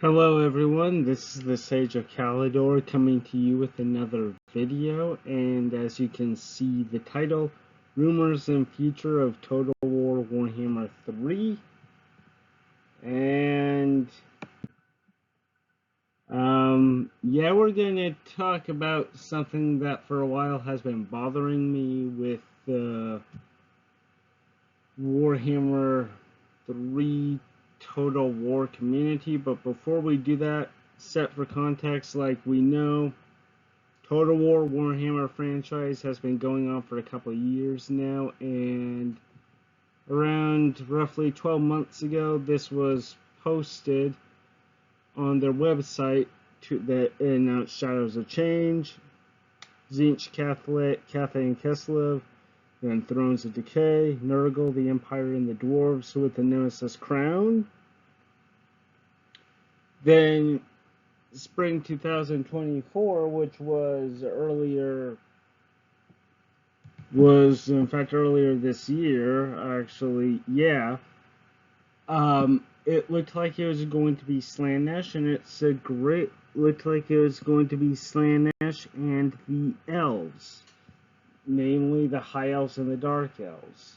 Hello everyone, this is the Sage of Calidor coming to you with another video, and as you can see the title, Rumors and Future of Total War Warhammer 3, and yeah, we're going to talk about something that for a while has been bothering me with the Warhammer 3 Total War community. But before we do that, set for context, like we know, Total War Warhammer franchise has been going on for a couple of years now, and around roughly 12 months ago, this was posted on their website that announced Shadows of Change, Tzeentch, Cathay and Kislev, then Thrones of Decay, Nurgle, the Empire, and the Dwarves with the Nemesis Crown. Then Spring 2024, which was in fact earlier this year, actually, yeah. It looked like it was going to be Slaanesh, and looked like it was going to be Slaanesh and the Elves. Namely the High Elves and the Dark Elves.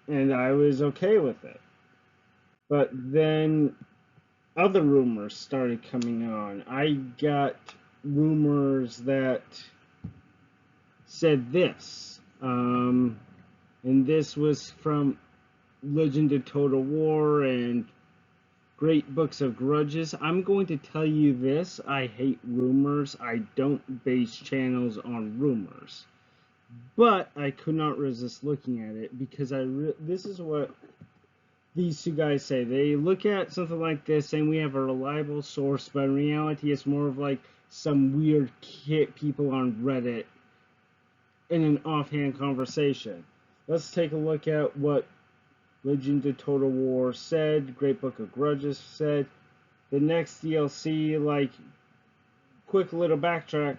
And I was okay with it. But then other rumors started coming on. I got rumors that said this, and this was from Legend of Total War and Great Books of Grudges. I'm going to tell you this: I hate rumors. I don't base channels on rumors, but I could not resist looking at it because this is what these two guys say. They look at something like this saying we have a reliable source, but in reality it's more of like some weird people on Reddit in an offhand conversation. Let's take a look at what Legend of Total War said, Great Book of Grudges said. The next DLC, like, quick little backtrack,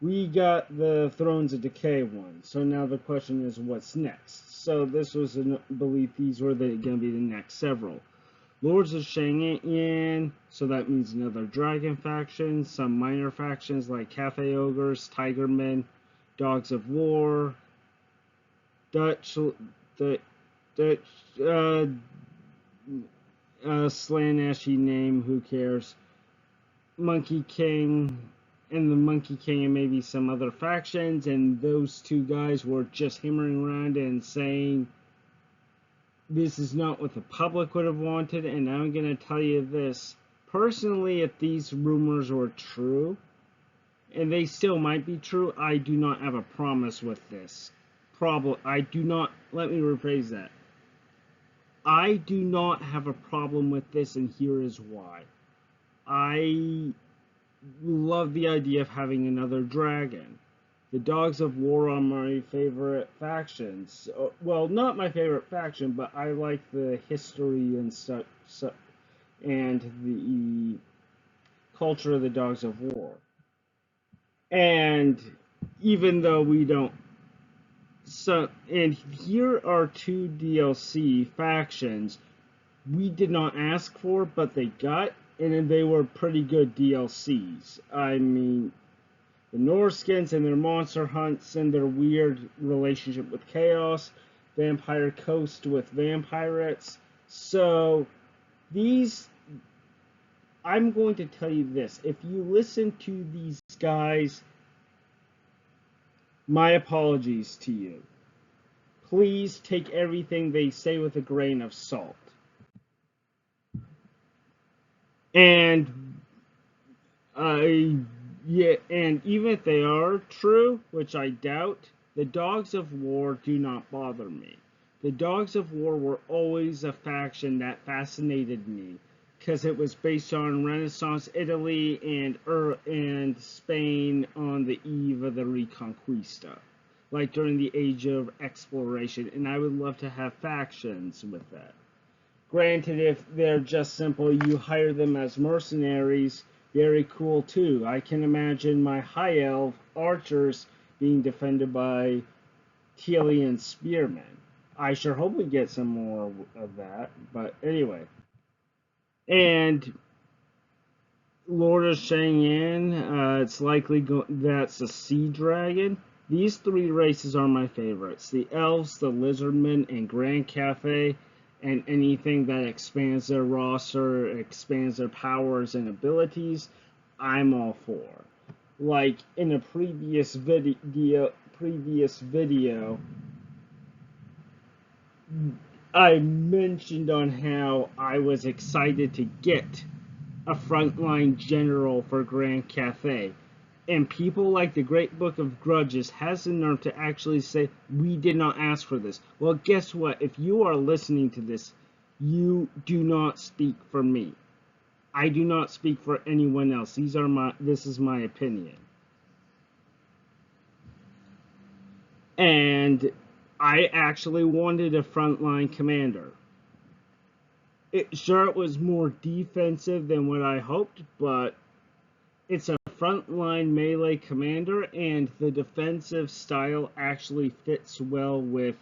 we got the Thrones of Decay one. So now the question is, what's next? So this was a belief these were going to be the next several. Lords of Shang-Yin, so that means another dragon faction. Some minor factions like Cathay Ogres, Tigermen, Dogs of War, Slaaneshy name, who cares? Monkey King, and the Monkey King, and maybe some other factions, and those two guys were just hammering around and saying this is not what the public would have wanted. And I'm going to tell you this. Personally, if these rumors were true, and they still might be true, I do not have a promise with this. Let me rephrase that. I do not have a problem with this, and here is why. I love the idea of having another dragon. The Dogs of War are my favorite factions. Well, not my favorite faction, but I like the history and stuff, and the culture of the Dogs of War. And even though we don't, and here are two DLC factions we did not ask for, but they got, and they were pretty good DLCs. I mean, the Norskins and their monster hunts and their weird relationship with chaos, Vampire Coast with vampirates. So I'm going to tell you this: if you listen to these guys, my apologies to you. Please take everything they say with a grain of salt. And and even if they are true, which I doubt, the Dogs of War do not bother me. The Dogs of War were always a faction that fascinated me because it was based on Renaissance Italy and Spain on the eve of the Reconquista, like during the Age of Exploration, and I would love to have factions with that. Granted, if they're just simple, you hire them as mercenaries, very cool too. I can imagine my High Elf archers being defended by Tealian spearmen. I sure hope we get some more of that. But anyway, and Lord of Cheyenne, it's likely that's a sea dragon. These three races are my favorites: the elves, the lizardmen, and Grand Cafe, and anything that expands their roster, expands their powers and abilities. I'm all for. Like in a previous video, I mentioned on how I was excited to get a frontline general for Grand Cathay. And people like the Great Book of Grudges has the nerve to actually say, we did not ask for this. Well, guess what? If you are listening to this, you do not speak for me. I do not speak for anyone else. This is my opinion. And I actually wanted a frontline commander. It was more defensive than what I hoped, but it's a frontline melee commander, and the defensive style actually fits well with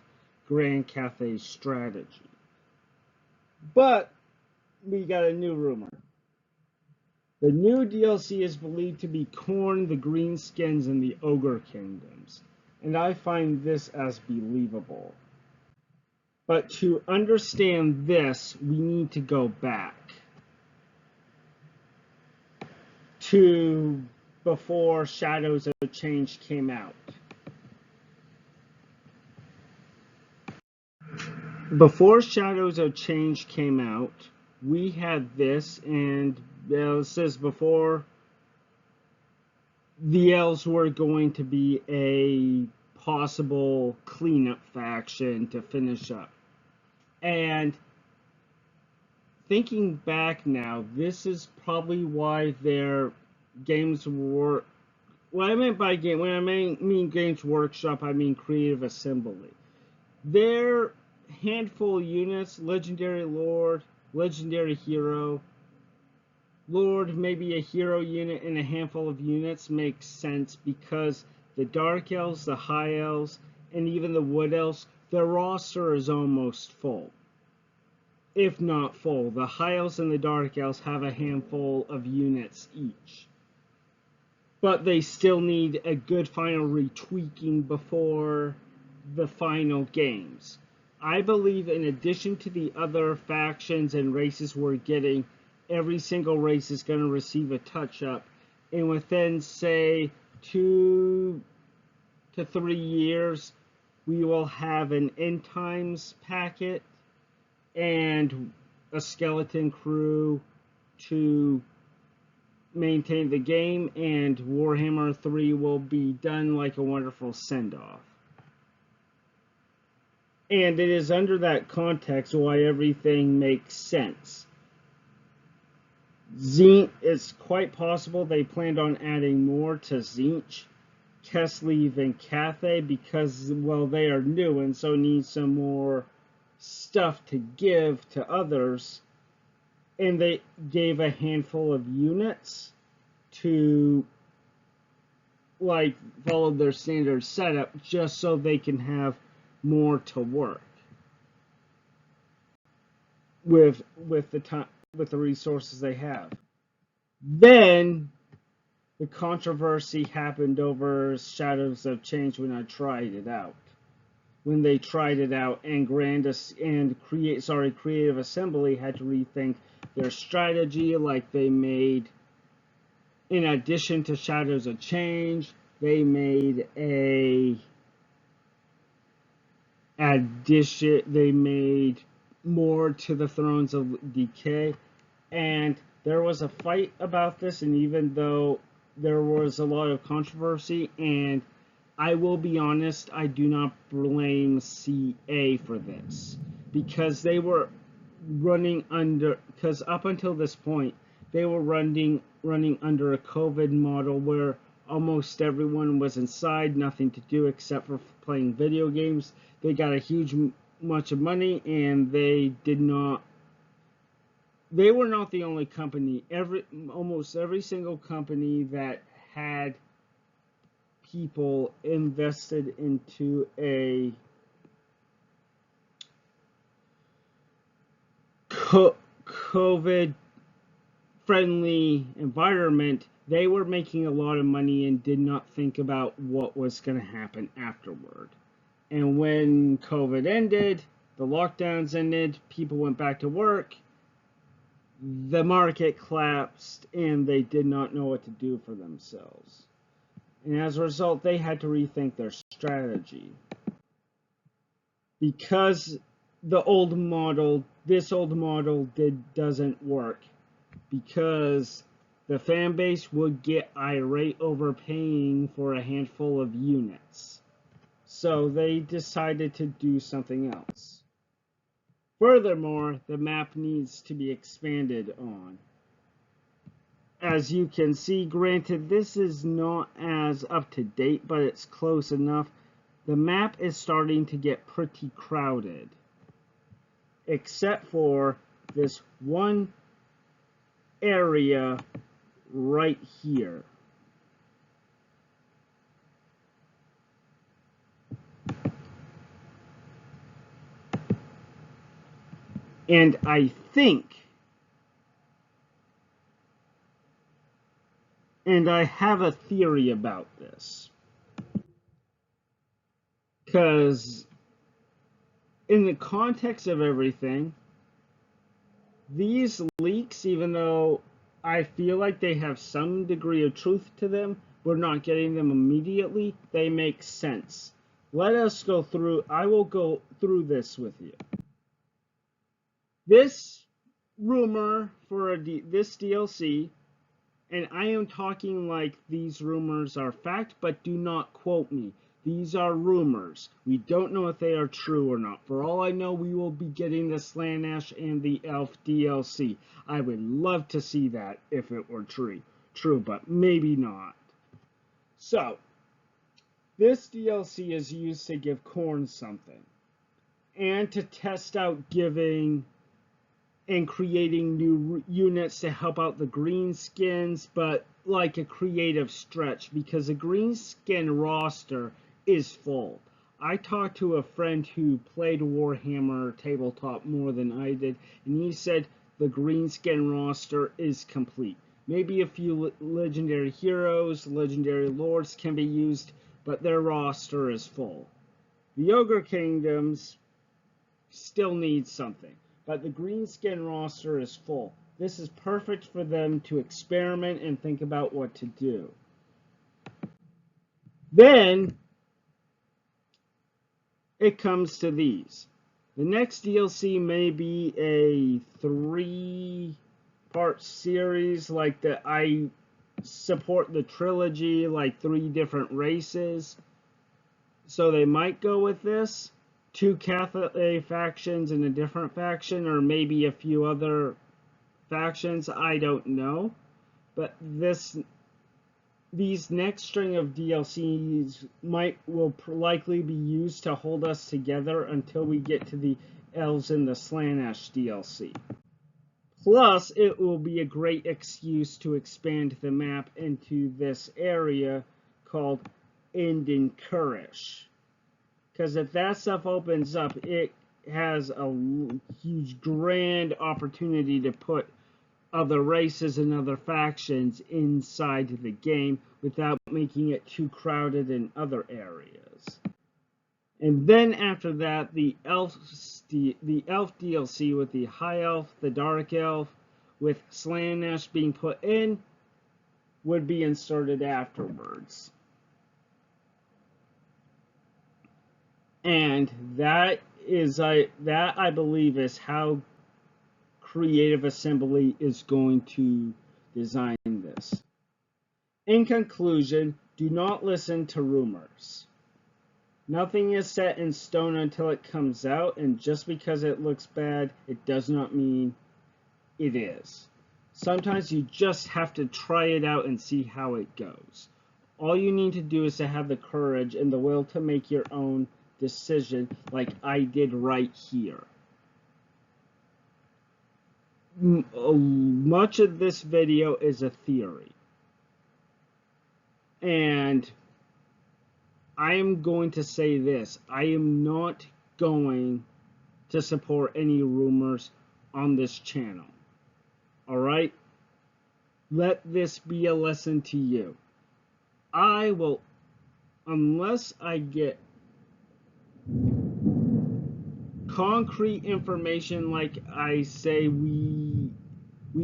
Grand Cathay's strategy. But we got a new rumor. The new DLC is believed to be Khorne, the Greenskins, and the Ogre Kingdoms, and I find this as believable. But to understand this, we need to go back to before Shadows of Change came out. Before Shadows of Change came out, we had this, and it says before the elves were going to be a possible cleanup faction to finish up. And thinking back now, this is probably why their games were. What I meant by game, when I mean Games Workshop, I mean Creative Assembly. Their handful of units, Legendary Lord, Legendary Hero, Lord, maybe a hero unit, and a handful of units makes sense because the Dark Elves, the High Elves, and even the Wood Elves, their roster is almost full. If not full. The High Elves and the Dark Elves have a handful of units each. But they still need a good final retweaking before the final games. I believe in addition to the other factions and races we're getting, every single race is going to receive a touch-up. And within, say, 2 to 3 years, we will have an End Times packet and a skeleton crew to maintain the game, and Warhammer 3 will be done like a wonderful send-off. And it is under that context why everything makes sense. It's quite possible they planned on adding more to Tzeentch, Keslev, and Cathay because, well, they are new and so need some more stuff to give to others. And they gave a handful of units to, like, follow their standard setup just so they can have more to work with the time, with the resources they have. Then the controversy happened over Shadows of Change when I tried it out. When they tried it out, and Creative Assembly had to rethink their strategy. Like, they made, in addition to Shadows of Change, they made they made more to the Thrones of Decay, and there was a fight about this, and even though there was a lot of controversy, and I will be honest, I do not blame CA for this, because they were running under, because up until this point, they were running under a COVID model where almost everyone was inside, nothing to do except for playing video games. They got a huge much of money, and they were not the only company. Almost every single company that had people invested into a COVID friendly environment, they were making a lot of money and did not think about what was going to happen afterward. And when COVID ended, the lockdowns ended, people went back to work, the market collapsed, and they did not know what to do for themselves. And as a result, they had to rethink their strategy. Because this old model doesn't work. Because the fan base would get irate over paying for a handful of units. So they decided to do something else. Furthermore, the map needs to be expanded on. As you can see, granted, this is not as up to date, but it's close enough. The map is starting to get pretty crowded. Except for this one area right here. And I think, and I have a theory about this, because in the context of everything, these leaks, even though I feel like they have some degree of truth to them, we're not getting them immediately, they make sense. Let us go through, I will go through this with you. This rumor for this DLC, and I am talking like these rumors are fact, but do not quote me. These are rumors. We don't know if they are true or not. For all I know, we will be getting the Slaanesh and the Elf DLC. I would love to see that if it were true, but maybe not. So, this DLC is used to give Khorne something, and to test out giving and creating new units to help out the greenskins, but like a creative stretch, because the greenskin roster is full. I talked to a friend who played Warhammer tabletop more than I did, and he said the greenskin roster is complete. Maybe a few legendary heroes, legendary lords can be used, but their roster is full. The Ogre Kingdoms still need something, but the greenskin roster is full. This is perfect for them to experiment and think about what to do. Then it comes to these. The next DLC may be a 3-part series, like I support the trilogy, like 3 different races. So they might go with this. 2 Catholic factions and a different faction, or maybe a few other factions, I don't know. But these next string of DLCs will likely be used to hold us together until we get to the Elves and the Slaanesh DLC. Plus, it will be a great excuse to expand the map into this area called Enden Kurish. Because if that stuff opens up, it has a huge, grand opportunity to put other races and other factions inside the game without making it too crowded in other areas. And then after that, the elf DLC with the High Elf, the Dark Elf, with Slaanesh being put in, would be inserted afterwards. And that I believe is how Creative Assembly is going to design this. In conclusion, do not listen to rumors. Nothing is set in stone until it comes out, and just because it looks bad, it does not mean it is. Sometimes you just have to try it out and see how it goes. All you need to do is to have the courage and the will to make your own decision, like I did right here. Much of this video is a theory, and I am going to say this: I am not going to support any rumors on this channel. Alright? Let this be a lesson to you. I will, unless I get concrete information, like I say, we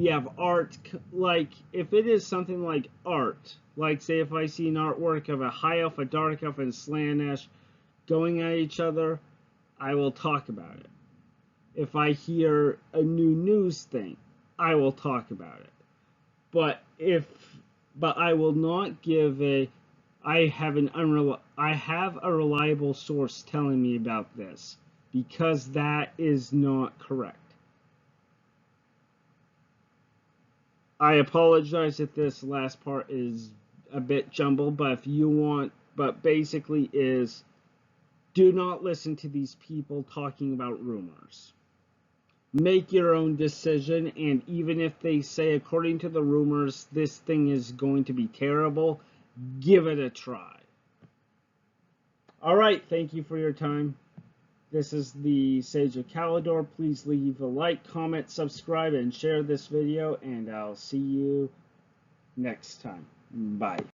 have art, like if it is something like art, like say if I see an artwork of a high elf, a dark elf, and Slaanesh going at each other, I will talk about it. If I hear a new news thing, I will talk about it. But I will not give I have a reliable source telling me about this, because that is not correct. I apologize if this last part is a bit jumbled, but basically is, do not listen to these people talking about rumors. Make your own decision, and even if they say, according to the rumors, this thing is going to be terrible, give it a try. Alright, thank you for your time. This is the Sage of Calidor. Please leave a like, comment, subscribe, and share this video, and I'll see you next time. Bye.